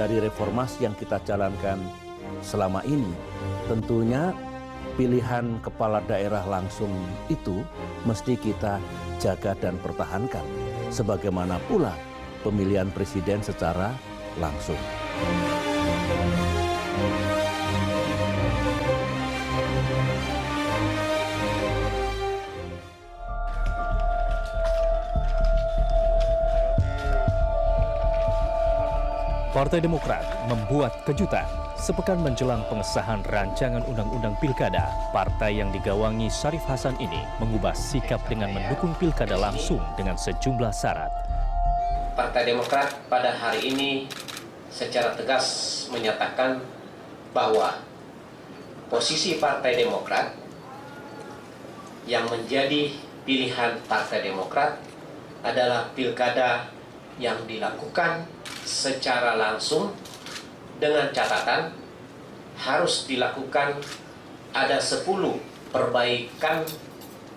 dari reformasi yang kita jalankan selama ini, tentunya pilihan kepala daerah langsung itu mesti kita jaga dan pertahankan. Sebagaimana pula pemilihan presiden secara langsung. Partai Demokrat membuat kejutan. Sepekan menjelang pengesahan rancangan undang-undang pilkada, partai yang digawangi Syarif Hasan ini mengubah sikap dengan mendukung pilkada langsung dengan sejumlah syarat. Partai Demokrat pada hari ini secara tegas menyatakan bahwa posisi Partai Demokrat yang menjadi pilihan Partai Demokrat adalah pilkada yang dilakukan secara langsung dengan catatan harus dilakukan ada 10 perbaikan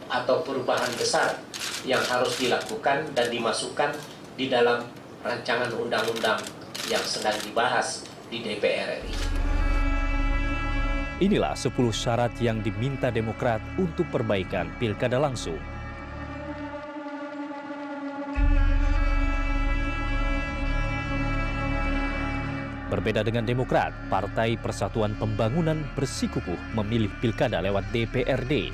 atau perubahan besar yang harus dilakukan dan dimasukkan di dalam rancangan undang-undang yang sedang dibahas di DPR RI. Inilah 10 syarat yang diminta Demokrat untuk perbaikan pilkada langsung. Berbeda dengan Demokrat, Partai Persatuan Pembangunan bersikukuh memilih pilkada lewat DPRD.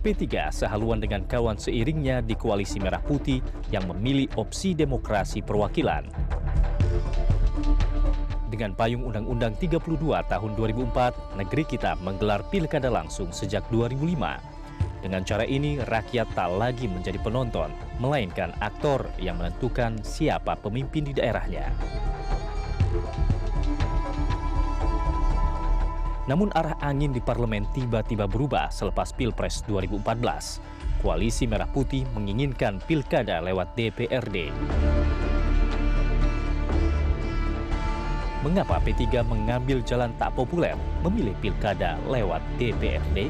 P3 sehaluan dengan kawan seiringnya di Koalisi Merah Putih yang memilih opsi demokrasi perwakilan. Dengan payung Undang-Undang 32 tahun 2004, negeri kita menggelar pilkada langsung sejak 2005. Dengan cara ini, rakyat tak lagi menjadi penonton, melainkan aktor yang menentukan siapa pemimpin di daerahnya. Namun arah angin di parlemen tiba-tiba berubah selepas Pilpres 2014. Koalisi Merah Putih menginginkan pilkada lewat DPRD. Mengapa P3 mengambil jalan tak populer, memilih pilkada lewat DPRD?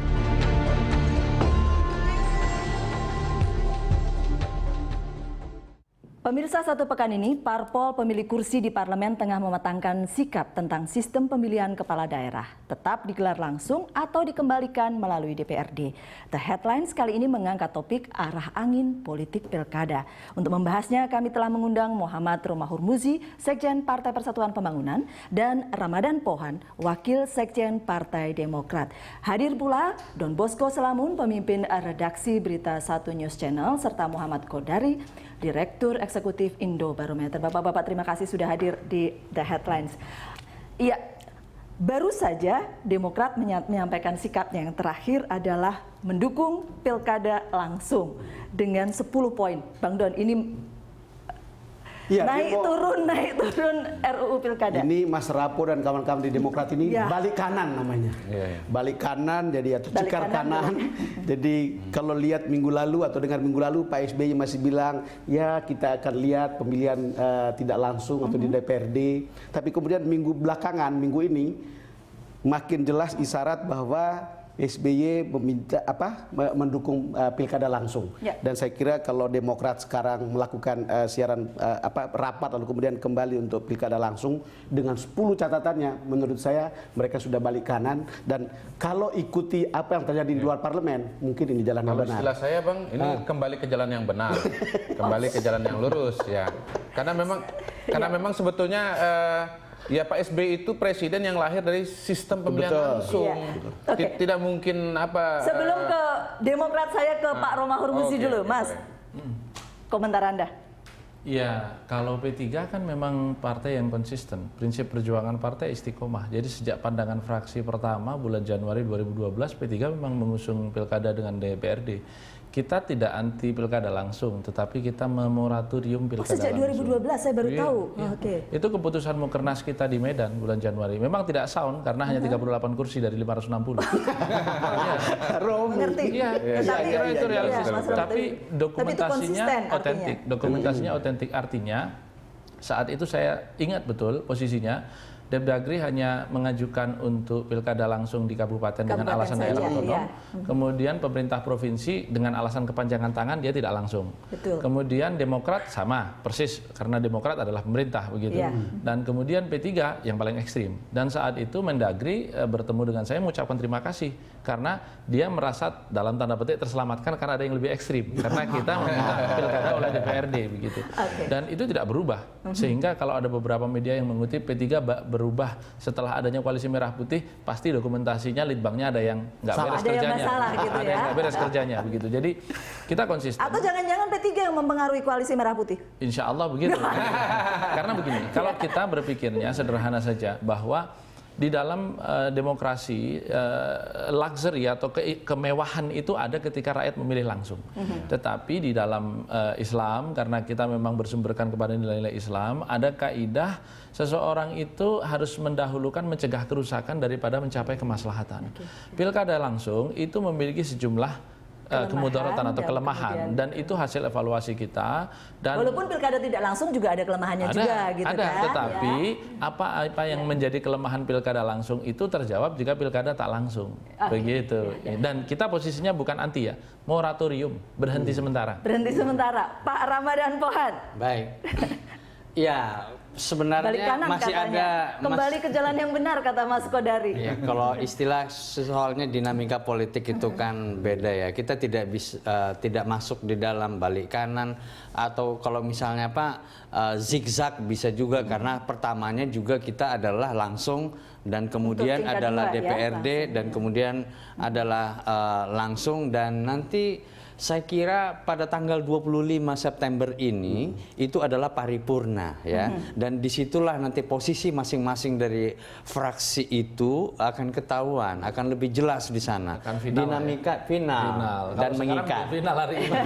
Pemirsa, satu pekan ini, parpol pemilik kursi di parlemen tengah mematangkan sikap tentang sistem pemilihan kepala daerah. Tetap digelar langsung atau dikembalikan melalui DPRD. The Headlines kali ini mengangkat topik arah angin politik pilkada. Untuk membahasnya, kami telah mengundang Muhammad Romahur Muzi, Sekjen Partai Persatuan Pembangunan, dan Ramadan Pohan, Wakil Sekjen Partai Demokrat. Hadir pula Don Bosco Selamun, pemimpin redaksi Berita 1 News Channel, serta Muhammad Kodari, Direktur Eksekutif Indobarometer. Bapak-bapak, terima kasih sudah hadir di The Headlines. Iya, baru saja Demokrat menyampaikan sikapnya yang terakhir adalah mendukung pilkada langsung dengan 10 poin. Bang Don, ini ya, naik turun RUU pilkada. Ini Mas Rapo dan kawan-kawan di Demokrat ini ya, balik kanan namanya. Balik kanan jadi atau cikar kanan. Jadi kalau lihat minggu lalu atau dengar minggu lalu Pak SBY masih bilang ya kita akan lihat pemilihan tidak langsung atau di DPRD. Tapi kemudian minggu belakangan, minggu ini makin jelas isyarat bahwa SBY mendukung pilkada langsung. Ya. Dan saya kira kalau Demokrat sekarang melakukan siaran rapat lalu kemudian kembali untuk pilkada langsung dengan 10 catatannya, menurut saya mereka sudah balik kanan. Dan kalau ikuti apa yang terjadi di luar parlemen, mungkin ini jalan yang benar. Istilah saya, Bang, ini kembali ke jalan yang benar, kembali ke jalan yang lurus, ya. Karena memang sebetulnya ya Pak SBY itu presiden yang lahir dari sistem pemilihan langsung. Ya. Okay. Tidak mungkin apa. Sebelum ke Demokrat, saya ke Pak Romahur Muzi dulu, Mas. Komentar Anda. Ya, kalau P3 kan memang partai yang konsisten. Prinsip perjuangan partai istiqomah. Jadi sejak pandangan fraksi pertama bulan Januari 2012, P3 memang mengusung pilkada dengan DPRD. Kita tidak anti pilkada langsung, tetapi kita memoratorium pilkada sejak langsung. 2012 saya baru tahu. Ya. Okay. Itu keputusan Mukernas kita di Medan bulan Januari. Memang tidak sound karena hanya 38 kursi dari 560. Ngerti. Iya, saya kira itu realistis. Tapi dokumentasinya otentik. Dokumentasinya otentik, artinya saat itu saya ingat betul posisinya Depdagri hanya mengajukan untuk pilkada langsung di kabupaten dengan alasan daerah saja, otonom. iya. Kemudian pemerintah provinsi dengan alasan kepanjangan tangan dia tidak langsung. Betul. Kemudian Demokrat sama persis karena Demokrat adalah pemerintah begitu. Iya. Dan kemudian P3 yang paling ekstrim. Dan saat itu Mendagri bertemu dengan saya mengucapkan terima kasih karena dia merasa dalam tanda petik terselamatkan karena ada yang lebih ekstrim. Karena kita meminta pilkada oleh DPRD begitu. Dan itu tidak berubah. Sehingga kalau ada beberapa media yang mengutip P3 berubah setelah adanya koalisi merah putih, pasti dokumentasinya litbangnya ada yang nggak beres Ada yang kerjanya. masalah gitu Ada yang ya. nggak beres kerjanya begitu. Jadi kita konsisten. Atau jangan-jangan P3 yang mempengaruhi koalisi merah putih? Insya Allah begitu. Karena begini, kalau kita berpikirnya sederhana saja bahwa di dalam demokrasi luxury atau kemewahan itu ada ketika rakyat memilih langsung. Tetapi di dalam Islam, karena kita memang bersumberkan kepada nilai-nilai Islam, ada kaidah seseorang itu harus mendahulukan mencegah kerusakan daripada mencapai kemaslahatan. Pilkada langsung itu memiliki sejumlah kemudaratan atau kelemahan, dan itu hasil evaluasi kita. Dan walaupun pilkada tidak langsung juga ada kelemahannya juga gitu ada, kan. tetapi apa yang menjadi kelemahan pilkada langsung itu terjawab jika pilkada tak langsung. Begitu. Dan kita posisinya bukan anti ya, moratorium, berhenti sementara. Berhenti sementara. Pak Ramadan Pohan. Baik. Ya, sebenarnya Balik kanan masih katanya. ada Kembali ke jalan yang benar kata Mas Kodari. ya, kalau istilah soalnya dinamika politik itu kan beda ya. Kita tidak bisa tidak masuk di dalam balik kanan atau kalau misalnya zigzag bisa juga karena pertamanya juga kita adalah langsung dan kemudian tingkat adalah dua, DPRD ya, dan kemudian adalah langsung dan nanti saya kira pada tanggal 25 September ini itu adalah paripurna ya. Dan disitulah nanti posisi masing-masing dari fraksi itu akan ketahuan, akan lebih jelas di sana. Dinamika final dan mengikat. Final hari ini.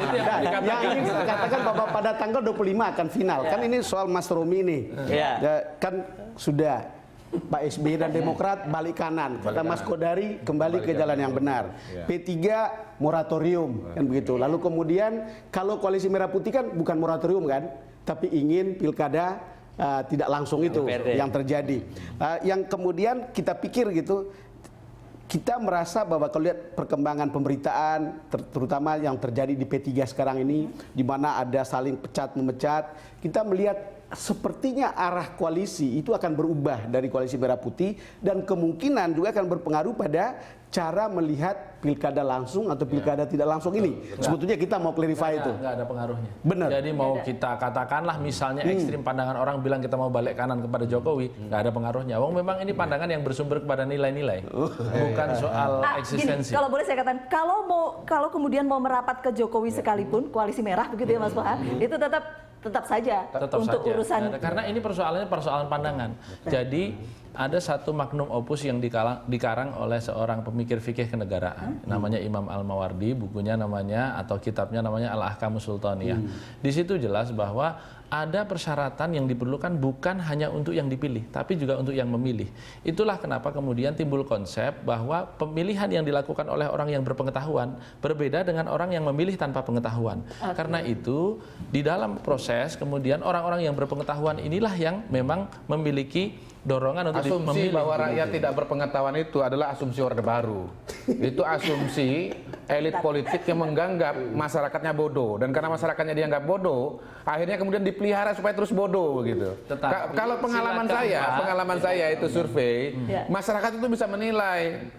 Itu Yang ingin saya katakan bahwa pada tanggal 25 akan final. Kan ini soal Mas Romi nih. Ya. Ya, kan sudah Pak SBY dan Demokrat balik kanan. Kata Mas Kodari kembali ke jalan yang benar. P3 moratorium kan begitu. Lalu kemudian kalau koalisi merah putih kan bukan moratorium kan, tapi ingin pilkada tidak langsung itu yang terjadi. Yang kemudian kita pikir gitu, kita merasa bahwa kalau lihat perkembangan pemberitaan terutama yang terjadi di P3 sekarang ini di mana ada saling pecat memecat, kita melihat sepertinya arah koalisi itu akan berubah dari koalisi merah putih dan kemungkinan juga akan berpengaruh pada cara melihat pilkada langsung atau pilkada tidak langsung ini. Sebetulnya kita mau clarify itu. Nggak ada pengaruhnya. Benar. Jadi mau kita katakanlah misalnya ekstrim pandangan orang bilang kita mau balik kanan kepada Jokowi, nggak ada pengaruhnya. Wong memang ini pandangan yang bersumber kepada nilai-nilai, bukan soal eksistensi. Gini, kalau boleh saya katakan, kalau kemudian mau merapat ke Jokowi sekalipun koalisi merah begitu ya Mas Pohan, itu tetap saja untuk urusan. Karena ini persoalannya persoalan pandangan. Jadi ada satu magnum opus yang dikarang oleh seorang pemikir fikih kenegaraan, namanya Imam Al-Mawardi, bukunya namanya atau kitabnya namanya Al-Ahkamus Sultaniyah. Di situ jelas bahwa ada persyaratan yang diperlukan bukan hanya untuk yang dipilih, tapi juga untuk yang memilih. Itulah kenapa kemudian timbul konsep bahwa pemilihan yang dilakukan oleh orang yang berpengetahuan berbeda dengan orang yang memilih tanpa pengetahuan. Karena itu di dalam proses kemudian orang-orang yang berpengetahuan inilah yang memang memiliki dorongan untuk asumsi memilih. bahwa rakyat tidak berpengetahuan itu adalah asumsi Orde Baru. Itu asumsi elit politik yang menganggap masyarakatnya bodoh, dan karena masyarakatnya dianggap bodoh, akhirnya kemudian dipelihara supaya terus bodoh gitu. Kalau pengalaman saya itu survei, masyarakat itu bisa menilai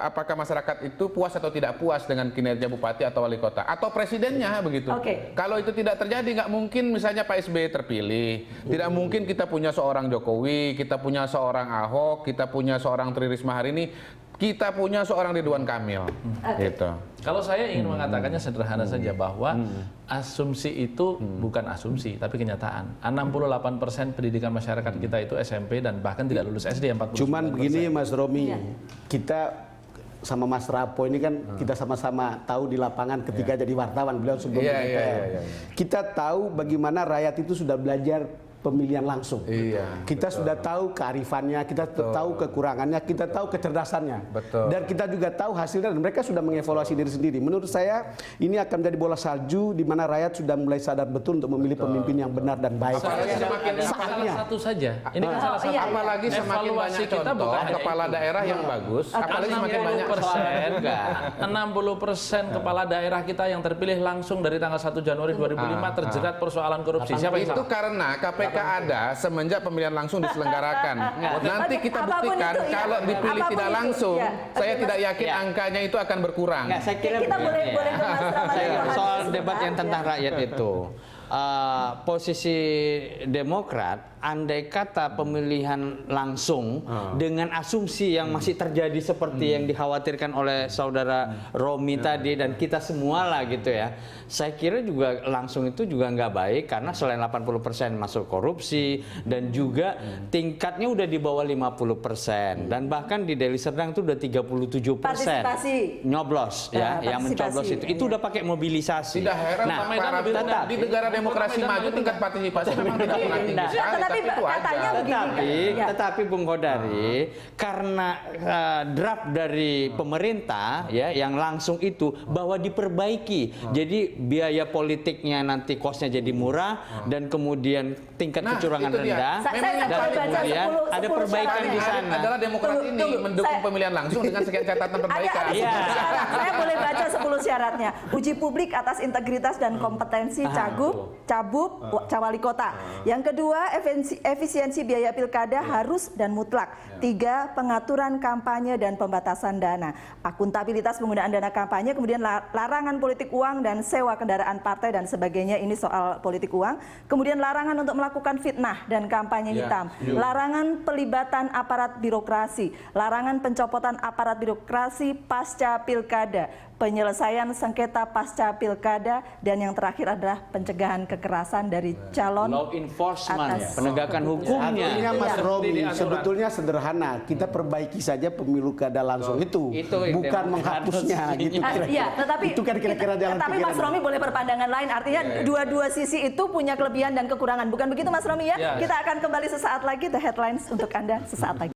apakah masyarakat itu puas atau tidak puas dengan kinerja bupati atau wali kota atau presidennya begitu. Kalau itu tidak terjadi, nggak mungkin misalnya Pak SBY terpilih, tidak mungkin kita punya seorang Jokowi, kita punya seorang Ahok, kita punya seorang Tri Risma hari ini, kita punya seorang Ridwan Kamil. Gitu. Kalau saya ingin mengatakannya sederhana saja bahwa asumsi itu bukan asumsi, tapi kenyataan. 68% pendidikan masyarakat kita itu SMP dan bahkan tidak lulus SD 49%. Cuman begini Mas Romi, kita sama Mas Rapo ini kan kita sama-sama tahu di lapangan ketika jadi wartawan, beliau sebelum DPR. Kita tahu bagaimana rakyat itu sudah belajar pemilihan langsung. Iya, Kita sudah tahu kearifannya, kita tahu kekurangannya, kita tahu kecerdasannya. Betul. Dan kita juga tahu hasilnya dan mereka sudah mengevaluasi diri sendiri. Menurut saya ini akan menjadi bola salju di mana rakyat sudah mulai sadar betul untuk memilih pemimpin yang benar dan baik. Apalagi semakin salah satu saja. Ini kan salah satu. apalagi semakin Evaluasi banyak kita contoh bukan hanya kepala itu. daerah yang bagus, apalagi semakin banyak 60% kepala daerah kita yang terpilih langsung dari tanggal 1 Januari 2005 terjerat persoalan korupsi. Siapa yang itu salah? karena KPK ada semenjak pemilihan langsung diselenggarakan. Nanti kita Apapun buktikan itu, ya. kalau dipilih Apapun tidak itu, langsung, ya. saya Oke, tidak Mas. yakin angkanya itu akan berkurang. Nggak, saya kira Kita begini boleh ya. ke Mas Rahmat Saya- Johan soal sebentar, debat yang tentang ya. rakyat itu. Posisi Demokrat, andai kata pemilihan langsung dengan asumsi yang masih terjadi seperti yang dikhawatirkan oleh saudara Romi tadi dan kita semua lah gitu ya, saya kira juga langsung itu juga nggak baik karena selain 80% masuk korupsi dan juga tingkatnya udah di bawah 50% dan bahkan di Deli Serdang itu udah 37% Partisipasi. nyoblos ya, yang mencoblos Partisipasi, itu udah pakai mobilisasi. Tidak heran Nah, Pak Medan tetap- di negara demokrasi maju tingkat partisipasi memang tidak pernah tinggi Nah, sekali, tetapi tapi itu katanya wajar. begini. Tetapi Bung Kodari, karena draft dari pemerintah ya yang langsung itu bahwa diperbaiki. Jadi biaya politiknya nanti kosnya jadi murah dan kemudian tingkat Nah, kecurangan itu dia. rendah Saya Memang dan baca kemudian 10 ada perbaikan di sana. adalah Demokrat Tunggu, ini tunggu. mendukung Saya- pemilihan langsung dengan sekian catatan perbaikan. Ada Iya. 10 syarat. Saya boleh baca 10 syaratnya. Uji publik atas integritas dan kompetensi Cagup, Cawali Kota. Yang kedua, efisiensi biaya pilkada harus dan mutlak. 3, pengaturan kampanye dan pembatasan dana. Akuntabilitas penggunaan dana kampanye, kemudian larangan politik uang dan sewa kendaraan partai dan sebagainya. Ini soal politik uang. Kemudian larangan untuk melakukan fitnah dan kampanye hitam. Larangan pelibatan aparat birokrasi. Larangan pencopotan aparat birokrasi pasca pilkada. Penyelesaian sengketa pasca pilkada, dan yang terakhir adalah pencegahan kekerasan dari calon Law enforcement, atas- penegakan hukumnya. Artinya Mas Iya. Romi, Di aturan. sebetulnya sederhana. Kita perbaiki saja pemilu kada langsung itu, Itu yang bukan demokrat menghapusnya gitu. Iya, tetapi itu kan kira-kira jalan tapi Mas pikiran. Romi boleh berpandangan lain. Artinya dua-dua sisi itu punya kelebihan dan kekurangan. Bukan begitu Mas Romi ya? Ya. Kita akan kembali sesaat lagi, The Headlines untuk Anda sesaat lagi.